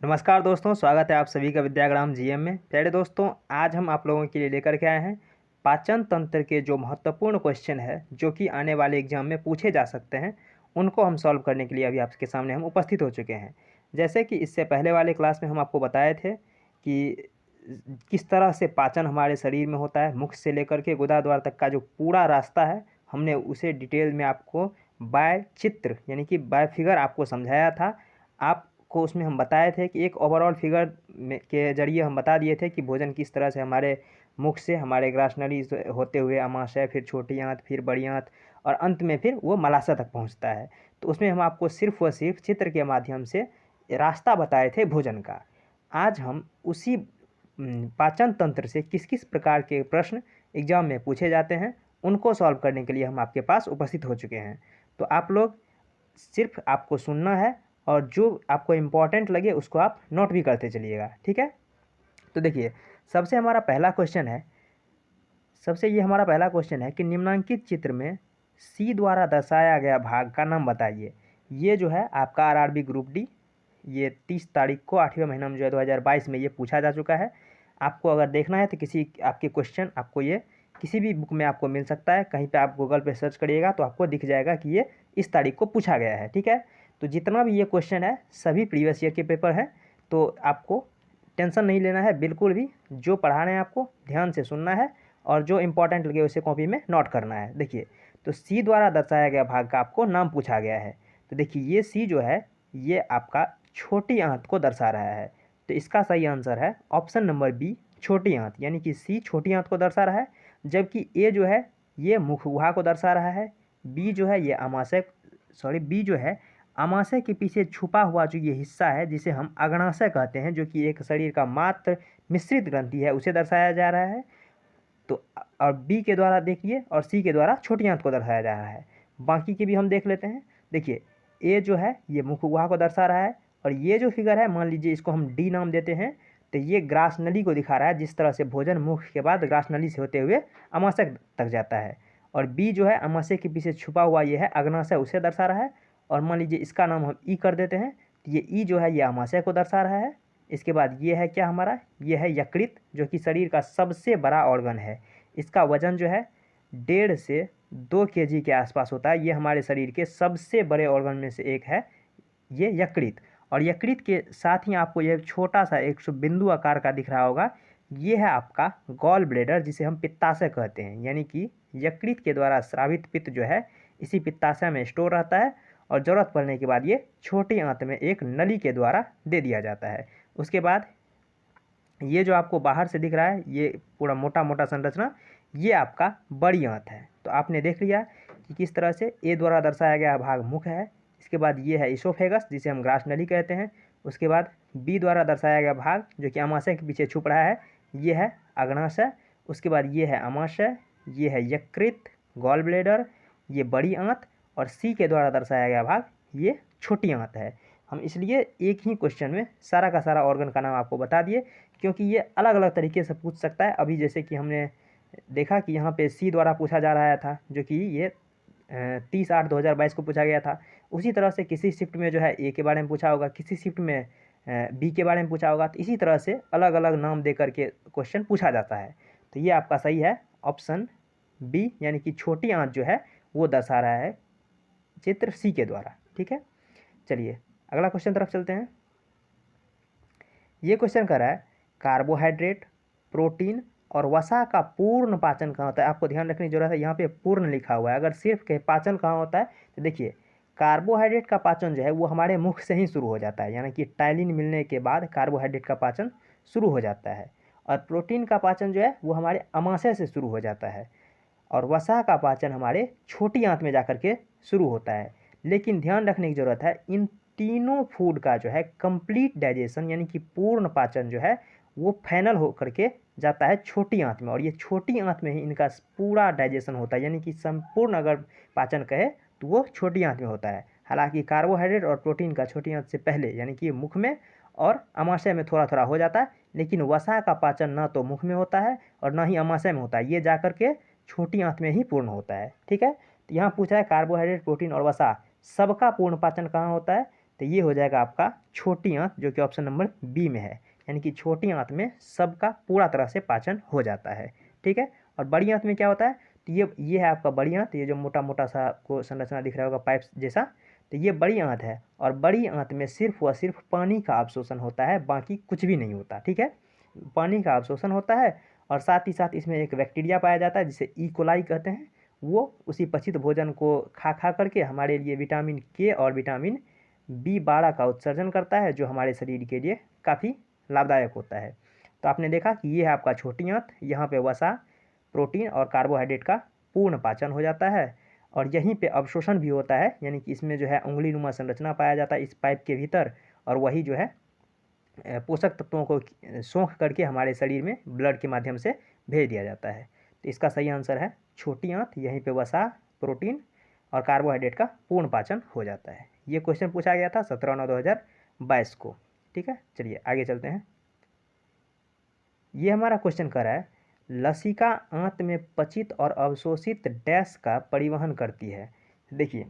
नमस्कार दोस्तों, स्वागत है आप सभी का विद्याग्राम जीएम में। प्यारे दोस्तों, आज हम आप लोगों के लिए लेकर के आए हैं पाचन तंत्र के जो महत्वपूर्ण क्वेश्चन है जो कि आने वाले एग्जाम में पूछे जा सकते हैं, उनको हम सॉल्व करने के लिए अभी आपके सामने हम उपस्थित हो चुके हैं। जैसे कि इससे पहले वाले क्लास में हम आपको बताए थे कि किस तरह से पाचन हमारे शरीर में होता है, मुख से लेकर के गुदा द्वार तक का जो पूरा रास्ता है, हमने उसे डिटेल में आपको बाय चित्र यानी कि बाय फिगर आपको समझाया था। आपको उसमें हम बताए थे कि एक ओवरऑल फिगर में के ज़रिए हम बता दिए थे कि भोजन किस तरह से हमारे मुख से हमारे ग्रासनली से होते हुए अमाशय, फिर छोटी आंत, फिर बड़ी आंत और अंत में फिर वो मलाशय तक पहुंचता है। तो उसमें हम आपको सिर्फ व सिर्फ चित्र के माध्यम से रास्ता बताए थे भोजन का। आज हम उसी पाचन तंत्र से किस किस प्रकार के प्रश्न एग्जाम में पूछे जाते हैं, उनको सॉल्व करने के लिए हम आपके पास उपस्थित हो चुके हैं। तो आप लोग सिर्फ आपको सुनना है और जो आपको इम्पोर्टेंट लगे उसको आप नोट भी करते चलिएगा, ठीक है। तो देखिए, सबसे हमारा पहला क्वेश्चन है कि निम्नलिखित चित्र में सी द्वारा दर्शाया गया भाग का नाम बताइए। ये जो है आपका आरआरबी ग्रुप डी, ये 30 तारीख को 8वें महीना में जो है 2022 में ये पूछा जा चुका है। आपको अगर देखना है तो किसी आपके क्वेश्चन आपको ये किसी भी बुक में आपको मिल सकता है, कहीं पे आप गूगल पे सर्च करिएगा तो आपको दिख जाएगा कि ये इस तारीख को पूछा गया है, ठीक है। तो जितना भी ये क्वेश्चन है सभी प्रीवियस ईयर के पेपर हैं, तो आपको टेंशन नहीं लेना है बिल्कुल भी। जो पढ़ा रहे हैं आपको ध्यान से सुनना है और जो इंपॉर्टेंट लगे उसे कॉपी में नोट करना है। देखिए, तो सी द्वारा दर्शाया गया भाग का आपको नाम पूछा गया है। तो देखिए, ये सी जो है ये आपका छोटी आंत को दर्शा रहा है। तो इसका सही आंसर है ऑप्शन नंबर बी, छोटी आंत, यानी कि सी छोटी आंत को दर्शा रहा है, जबकि ए जो है ये मुखगुहा को दर्शा रहा है। बी जो है ये बी जो है अमाशय के पीछे छुपा हुआ जो ये हिस्सा है जिसे हम अग्नाशय कहते हैं, जो कि एक शरीर का मात्र मिश्रित ग्रंथि है, उसे दर्शाया जा रहा है। तो और बी के द्वारा देखिए और सी के द्वारा छोटी आंत को दर्शाया जा रहा है। बाकी के भी हम देख लेते हैं। देखिए, ए जो है ये मुखगुहा को दर्शा रहा है और ये जो फिगर है मान लीजिए इसको हम डी नाम देते हैं, तो ये ग्रास नली को दिखा रहा है, जिस तरह से भोजन मुख के बाद ग्रास नली से होते हुए अमाशय तक जाता है। और बी जो है अमाशय के पीछे छुपा हुआ ये है अग्नाशय, उसे दर्शा रहा है। और मान लीजिए इसका नाम हम ई कर देते हैं, तो ये ई जो है ये अमाशय को दर्शा रहा है। इसके बाद ये है क्या हमारा, ये है यकृत, जो कि शरीर का सबसे बड़ा ऑर्गन है। इसका वजन जो है 1.5 से 2 केजी के आसपास होता है। ये हमारे शरीर के सबसे बड़े ऑर्गन में से एक है ये यकृत। और यकृत के साथ ही आपको यह छोटा सा एक बिंदु आकार का दिख रहा होगा, ये है आपका गॉल ब्लेडर, जिसे हम पित्ताशय कहते हैं। यानी कि यकृत के द्वारा स्रावित पित्त जो है इसी पित्ताशय में स्टोर रहता है और ज़रूरत पड़ने के बाद ये छोटी आंत में एक नली के द्वारा दे दिया जाता है। उसके बाद ये जो आपको बाहर से दिख रहा है ये पूरा मोटा मोटा संरचना, ये आपका बड़ी आंत है। तो आपने देख लिया कि किस तरह से ए द्वारा दर्शाया गया भाग मुख है। इसके बाद ये है इसोफेगस, जिसे हम ग्रास नली कहते हैं। उसके बाद बी द्वारा दर्शाया गया भाग जो कि अमाशय के पीछे छुप रहा है, ये है अग्नाशय। उसके बाद ये है अमाशय, ये है यकृत, गॉल ब्लेडर, ये बड़ी आंत। और सी के द्वारा दर्शाया गया भाग ये छोटी आंत है। हम इसलिए एक ही क्वेश्चन में सारा का सारा ऑर्गन का नाम आपको बता दिए, क्योंकि ये अलग अलग तरीके से पूछ सकता है। अभी जैसे कि हमने देखा कि यहाँ पे सी द्वारा पूछा जा रहा था, जो कि ये 30/8/2022 को पूछा गया था। उसी तरह से किसी शिफ्ट में जो है ए के बारे में पूछा होगा, किसी शिफ्ट में बी के बारे में पूछा होगा। तो इसी तरह से अलग अलग नाम दे करके क्वेश्चन पूछा जाता है। तो ये आपका सही है ऑप्शन बी, यानी कि छोटी आंत जो है वो दर्शा रहा है चित्र सी के द्वारा, ठीक है। चलिए अगला क्वेश्चन तरफ चलते हैं। ये क्वेश्चन कर रहा है कार्बोहाइड्रेट, प्रोटीन और वसा का पूर्ण पाचन कहाँ होता है। आपको ध्यान रखने की जरूरत है, यहाँ पे पूर्ण लिखा हुआ है। अगर सिर्फ कहे पाचन कहाँ होता है तो देखिए, कार्बोहाइड्रेट का पाचन जो है वो हमारे मुख से ही शुरू हो जाता है, यानी कि टाइलिन मिलने के बाद कार्बोहाइड्रेट का पाचन शुरू हो जाता है। और प्रोटीन का पाचन जो है वो हमारे अमाशय से शुरू हो जाता है। और वसा का पाचन हमारे छोटी आंत में जाकर के शुरू होता है। लेकिन ध्यान रखने की ज़रूरत है, इन तीनों फूड का जो है कंप्लीट डाइजेशन यानी कि पूर्ण पाचन जो है वो फाइनल हो करके जाता है छोटी आंत में। और ये छोटी आंत में ही इनका पूरा डाइजेशन होता है, यानी कि संपूर्ण अगर पाचन कहे तो वो छोटी आंत में होता है। हालांकि कार्बोहाइड्रेट और प्रोटीन का छोटी आंत से पहले यानी कि मुख में और अमाशय में थोड़ा थोड़ा हो जाता है, लेकिन वसा का पाचन ना तो मुख में होता है और ना ही अमाशय में होता है, ये जा के छोटी आंत में ही पूर्ण होता है, ठीक है। तो यहाँ पूछा है कार्बोहाइड्रेट, प्रोटीन और वसा सबका पूर्ण पाचन कहाँ होता है। तो ये हो जाएगा आपका छोटी आंत, जो कि ऑप्शन नंबर बी में है। यानी कि छोटी आंत में सबका पूरा तरह से पाचन हो जाता है, ठीक है। और बड़ी आंत में क्या होता है, तो ये है आपका बड़ी आंत, ये जो मोटा मोटा सा आपको संरचना दिख रहा होगा पाइप जैसा, तो ये बड़ी आंत है। और बड़ी आंत में सिर्फ व सिर्फ पानी का अवशोषण होता है, बाकी कुछ भी नहीं होता, ठीक है। पानी का अवशोषण होता है और साथ ही साथ इसमें एक बैक्टीरिया पाया जाता है जिसे ई कोलाई कहते हैं। वो उसी पचित भोजन को खा खा करके हमारे लिए विटामिन के और विटामिन B12 का उत्सर्जन करता है, जो हमारे शरीर के लिए काफ़ी लाभदायक होता है। तो आपने देखा कि ये है आपका छोटी आंत, यहाँ पे वसा, प्रोटीन और कार्बोहाइड्रेट का पूर्ण पाचन हो जाता है और यहीं पे अवशोषण भी होता है। यानी कि इसमें जो है उंगली नुमा संरचना पाया जाता है इस पाइप के भीतर, और वही जो है पोषक तत्वों को सोख करके हमारे शरीर में ब्लड के माध्यम से भेज दिया जाता है। तो इसका सही आंसर है छोटी आंत, यहीं पे वसा, प्रोटीन और कार्बोहाइड्रेट का पूर्ण पाचन हो जाता है। ये क्वेश्चन पूछा गया था 17/9/2022 को, ठीक है। चलिए आगे चलते हैं। ये हमारा क्वेश्चन कर रहा है, लसिका आंत में पचित और अवशोषित डैश का परिवहन करती है। देखिए,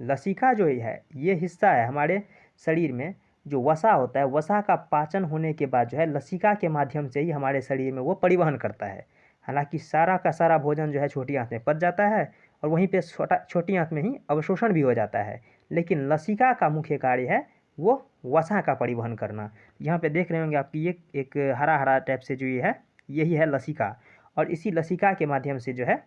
लसिका जो है ये हिस्सा है हमारे शरीर में, जो वसा होता है, वसा का पाचन होने के बाद जो है लसिका के माध्यम से ही हमारे शरीर में वो परिवहन करता है। हालांकि सारा का सारा भोजन जो है छोटी आंत में पच जाता है और वहीं पे छोटी आंत में ही अवशोषण भी हो जाता है, लेकिन लसिका का मुख्य कार्य है वो वसा का परिवहन करना। यहाँ पे देख रहे होंगे आप कि एक हरा हरा टाइप से जो ये है, यही है लसिका, और इसी लसिका के माध्यम से जो है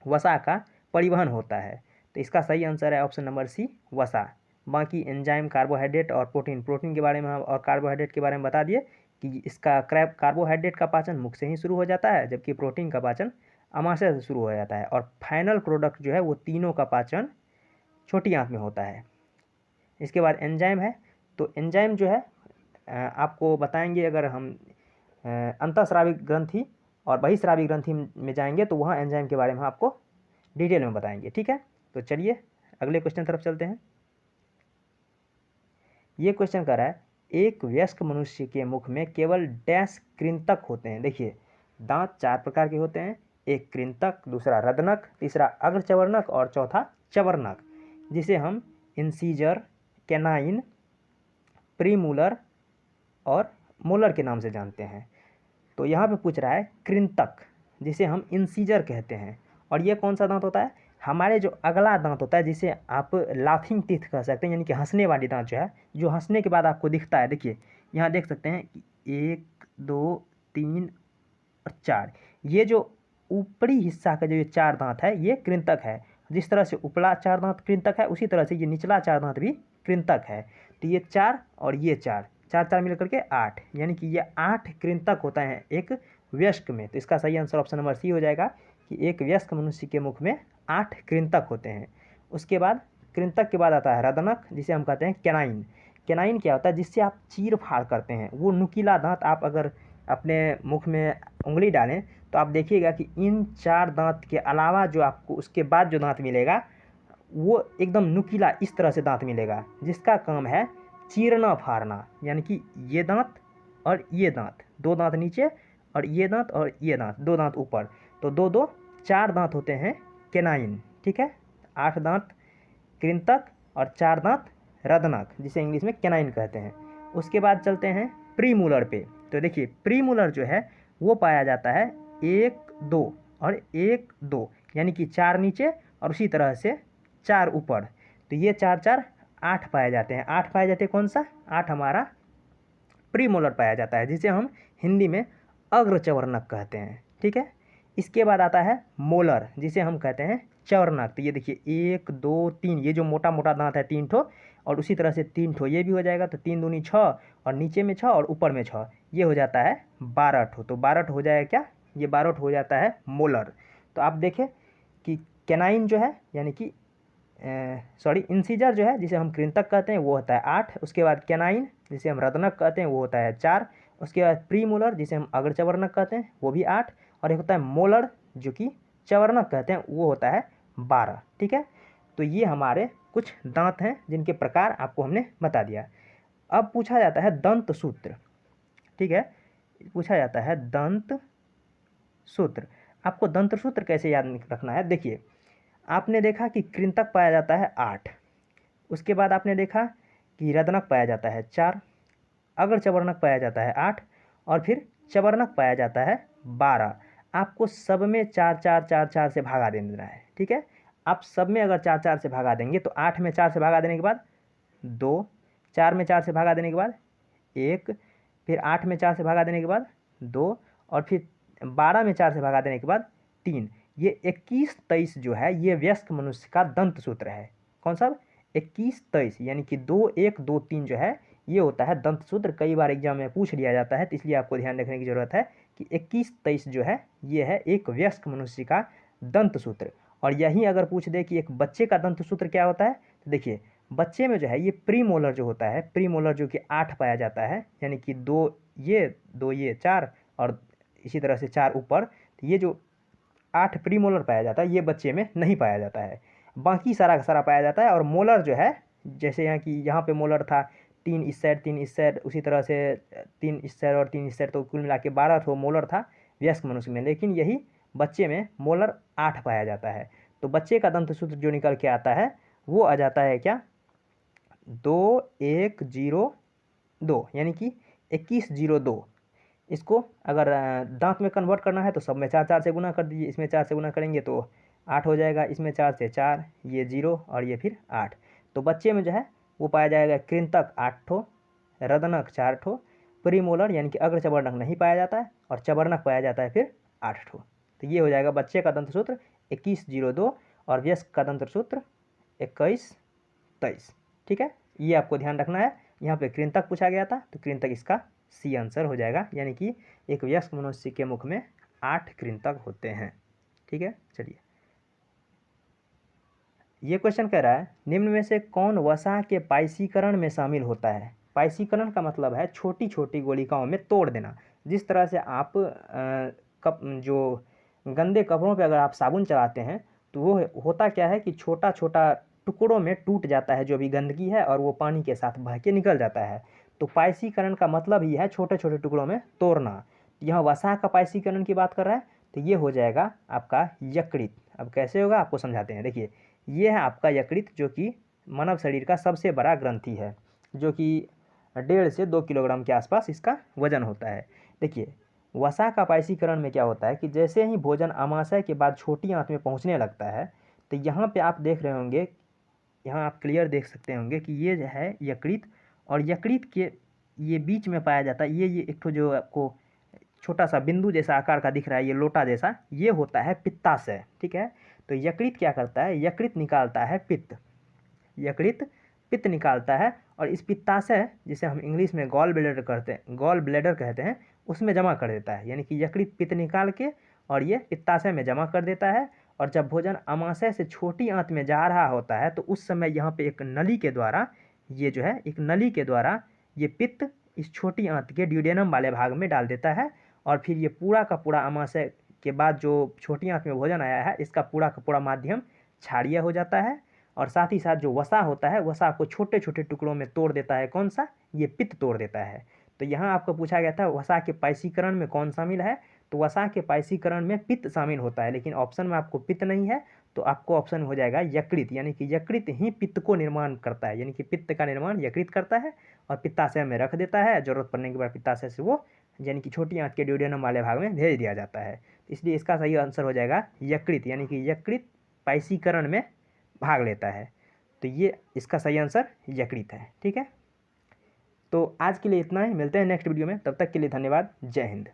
वसा का परिवहन होता है। तो इसका सही आंसर है ऑप्शन नंबर सी, वसा। बाकी एंजाइम, कार्बोहाइड्रेट और प्रोटीन के बारे में और कार्बोहाइड्रेट के बारे में बता दिए कि इसका कार्बोहाइड्रेट का पाचन मुख से ही शुरू हो जाता है, जबकि प्रोटीन का पाचन आमाशय से शुरू हो जाता है, और फाइनल प्रोडक्ट जो है वो तीनों का पाचन छोटी आंत में होता है। इसके बाद एंजाइम है, तो एंजाइम जो है आपको बताएंगे, अगर हम अंतःस्राविक ग्रंथि और बहिस्राविक ग्रंथि में जाएंगे तो वहाँ एंजाइम के बारे में आपको डिटेल में बताएंगे, ठीक है। तो चलिए अगले क्वेश्चन तरफ चलते हैं। ये क्वेश्चन कर रहा है, एक वयस्क मनुष्य के मुख में केवल डैश कृंतक होते हैं। देखिए, दांत 4 प्रकार के होते हैं, एक कृंतक, दूसरा रदनक, तीसरा अग्रचवर्णक और चौथा चवर्णक, जिसे हम इंसीजर, कैनाइन, प्रीमूलर और मोलर के नाम से जानते हैं। तो यहाँ पे पूछ रहा है कृंतक, जिसे हम इंसीजर कहते हैं। और ये कौन सा दांत होता है, हमारे जो अगला दांत होता है, जिसे आप लाफिंग टीथ कह सकते हैं, यानी कि हंसने वाली दांत जो है, जो हंसने के बाद आपको दिखता है। देखिए यहाँ देख सकते हैं कि 1 2 3 और 4, ये जो ऊपरी हिस्सा का जो ये 4 दांत है ये कृंतक है। जिस तरह से उपला 4 दांत कृंतक है, उसी तरह से ये निचला 4 दांत भी कृंतक है। तो ये 4 और ये 4 4 4 मिलकर के 8, यानी कि ये 8 कृंतक होता है एक वयस्क में। तो इसका सही आंसर ऑप्शन नंबर सी हो जाएगा कि एक वयस्क मनुष्य के मुख में 8 कृंतक होते हैं। उसके बाद कृंतक के बाद आता है रदनक, जिसे हम कहते हैं कैनाइन। कैनाइन क्या होता है, जिससे आप चीर फाड़ करते हैं, वो नुकीला दांत। आप अगर अपने मुख में उंगली डालें तो आप देखिएगा कि इन 4 दांत के अलावा जो आपको उसके बाद जो दांत मिलेगा वो एकदम नुकीला इस तरह से दांत मिलेगा, जिसका काम है चीरना फाड़ना। यानी कि ये दांत और ये दांत, 2 दांत नीचे, और ये दांत और ये दांत, 2 दांत ऊपर, तो 2 2 4 दांत होते हैं कैनाइन, ठीक है। 8 दांत कृंतक और 4 दांत रदनक, जिसे इंग्लिश में कैनाइन कहते हैं। उसके बाद चलते हैं प्रीमूलर पे। तो देखिए, प्रीमूलर जो है वो पाया जाता है 1 2 और 1 2, यानी कि 4 नीचे और उसी तरह से 4 ऊपर। तो ये 4 4 8 पाए जाते हैं। 8 पाए जाते हैं, कौन सा 8, हमारा प्रीमोलर पाया जाता है, जिसे हम हिंदी में अग्रचवर्णक कहते हैं, ठीक है। इसके बाद आता है मोलर, जिसे हम कहते हैं चवर्णक। तो ये देखिए 1 2 3, ये जो मोटा मोटा दांत है 3 ठो, और उसी तरह से 3 ठो ये भी हो जाएगा। तो 3 दूनी 6, और नीचे में 6 और ऊपर में 6, ये हो जाता है 12 ठो। तो 12 ठो हो जाएगा क्या, ये 12 ठो हो जाता है मोलर। तो आप देखें कि कैनाइन जो है, यानी कि इंसीजर जो है, जिसे हम कृंतक कहते हैं, वो होता है 8। उसके बाद कैनाइन, जिसे हम रदनक कहते हैं, वो होता है 4। उसके बाद प्रीमोलर, जिसे हम अग्रचवर्णक कहते हैं, वो भी 8। और एक होता है मोलर, जो कि चवर्णक कहते हैं, वो होता है 12, ठीक है। तो ये हमारे कुछ दांत हैं जिनके प्रकार आपको हमने बता दिया। अब पूछा जाता है दंत सूत्र, ठीक है, पूछा जाता है दंत सूत्र। आपको दंत सूत्र कैसे याद रखना है, देखिए आपने देखा कि कृंतक पाया जाता है 8, उसके बाद आपने देखा कि रदनक पाया जाता है 4, अगर चवर्णक पाया जाता है 8 और फिर चवर्णक पाया जाता है 12। आपको सब में 4 4 4 4 से भागा देना है, ठीक है। आप सब में अगर 4 4 से भागा देंगे तो 8 में 4 से भागा देने के बाद 2, 4 में 4 से भागा देने के बाद 1, फिर 8 में 4 से भागा देने के बाद 2 और फिर 12 में 4 से भागा देने के बाद 3। ये 21 23 जो है ये वयस्क मनुष्य का दंत सूत्र है। कौन सा? 21 23 यानी कि 2 1 2 3 जो है ये होता है दंत सूत्र। कई बार एग्जाम में पूछ लिया जाता है, तो इसलिए आपको ध्यान रखने की जरूरत है कि 21 23 जो है ये है एक वयस्क मनुष्य का दंत सूत्र। और यही अगर पूछ दे कि एक बच्चे का दंत सूत्र क्या होता है, तो देखिए बच्चे में जो है ये प्रीमोलर जो होता है, प्रीमोलर जो कि 8 पाया जाता है, यानी कि 2 ये 4 और इसी तरह से 4 ऊपर, तो ये जो 8 प्रीमोलर पाया जाता है ये बच्चे में नहीं पाया जाता है। बाकी सारा का सारा पाया जाता है। और मोलर जो है, जैसे यहाँ कि यहाँ पे मोलर था 3 इस साइड 3 इस साइड, उसी तरह से 3 इस साइड और 3 इस साइड, तो कुल मिला के 12 ठो मोलर था वयस्क मनुष्य में। लेकिन यही बच्चे में मोलर 8 पाया जाता है। तो बच्चे का दंत सूत्र जो निकल के आता है वो आ जाता है क्या, 2 1 0 2, यानी कि 21 0 2। इसको अगर दांत में कन्वर्ट करना है तो सब में 4 4 से गुना कर दीजिए। इसमें 4 से गुना करेंगे तो 8 हो जाएगा, इसमें 4 से 4, ये 0 और ये फिर 8। तो बच्चे में जो है वो पाया जाएगा कृंतक 8 ठो, रदनक 4 ठो, प्रीमोलर यानी कि अग्र चवर्णक नहीं पाया जाता है और चवर्णक पाया जाता है फिर 8 ठो। तो ये हो जाएगा बच्चे का दंत सूत्र 21 0 2 और वयस्क का दंत सूत्र 21 23। ठीक है, ये आपको ध्यान रखना है। यहाँ पे कृंतक पूछा गया था तो कृंतक इसका सी आंसर हो जाएगा, यानी कि एक वयस्क मनुष्य के मुख में 8 कृंतक होते हैं। ठीक है, चलिए ये क्वेश्चन कह रहा है निम्न में से कौन वसा के पाइसीकरण में शामिल होता है। पाइसीकरण का मतलब है छोटी छोटी गोलिकाओं में तोड़ देना। जिस तरह से आप जो गंदे कपड़ों पे अगर आप साबुन चलाते हैं तो वो होता क्या है कि छोटा छोटा टुकड़ों में टूट जाता है जो भी गंदगी है और वो पानी के साथ बह के निकल जाता है। तो पाइसीकरण का मतलब ही है छोटे छोटे टुकड़ों में तोड़ना। यहाँ वसा का पाइसीकरण की बात कर रहा है तो ये हो जाएगा आपका यकृत। अब कैसे होगा आपको समझाते हैं। देखिए ये है आपका यकृत जो कि मानव शरीर का सबसे बड़ा ग्रंथि है, जो कि 1.5 से 2 किलोग्राम के आसपास इसका वजन होता है। देखिए वसा का पाइसीकरण में क्या होता है कि जैसे ही भोजन आमाशय के बाद छोटी आंत में पहुंचने लगता है तो यहाँ पे आप देख रहे होंगे, यहाँ आप क्लियर देख सकते होंगे कि ये जो है यकृत, और यकृत के ये बीच में पाया जाता है ये एक तो जो आपको छोटा सा बिंदु जैसा आकार का दिख रहा है, ये लोटा जैसा, ये होता है पित्ताशय। ठीक है, तो यकृत क्या करता है, यकृत निकालता है पित्त, यकृत पित्त निकालता है और इस पित्ताशय जिसे हम इंग्लिश में गॉल ब्लैडर कहते हैं उसमें जमा कर देता है। यानी कि यकृत पित्त निकाल के और ये पित्ताशय में जमा कर देता है। और जब भोजन आमाशय से छोटी आंत में जा रहा होता है तो उस समय यहाँ पे एक नली के द्वारा, ये जो है एक नली के द्वारा ये पित्त इस छोटी आंत के ड्यूडेनम वाले भाग में डाल देता है और फिर ये पूरा का पूरा आमाशय के बाद जो छोटी आंत में भोजन आया है इसका पूरा का पूरा माध्यम क्षारीय हो जाता है। और साथ ही साथ जो वसा होता है वसा को छोटे छोटे टुकड़ों में तोड़ देता है। कौन सा? ये पित्त तोड़ देता है। तो यहाँ आपको पूछा गया था वसा के पाइसीकरण में कौन शामिल है, तो वसा के पाइसीकरण में पित्त शामिल होता है, लेकिन ऑप्शन में आपको पित्त नहीं है तो आपको ऑप्शन हो जाएगा यकृत। यानी कि यकृत ही पित्त को निर्माण करता है, यानी कि पित्त का निर्माण यकृत करता है और पित्ताशय में रख देता है। जरूरत पड़ने के बाद पित्ताशय से वो यानी कि छोटी आंत के ड्यूडेनम वाले भाग में भेज दिया जाता है। इसलिए इसका सही आंसर हो जाएगा यकृत, यानी कि यकृत पाइसीकरण में भाग लेता है। तो ये इसका सही आंसर यकृत है। ठीक है, तो आज के लिए इतना ही, मिलते हैं नेक्स्ट वीडियो में, तब तक के लिए धन्यवाद, जय हिंद।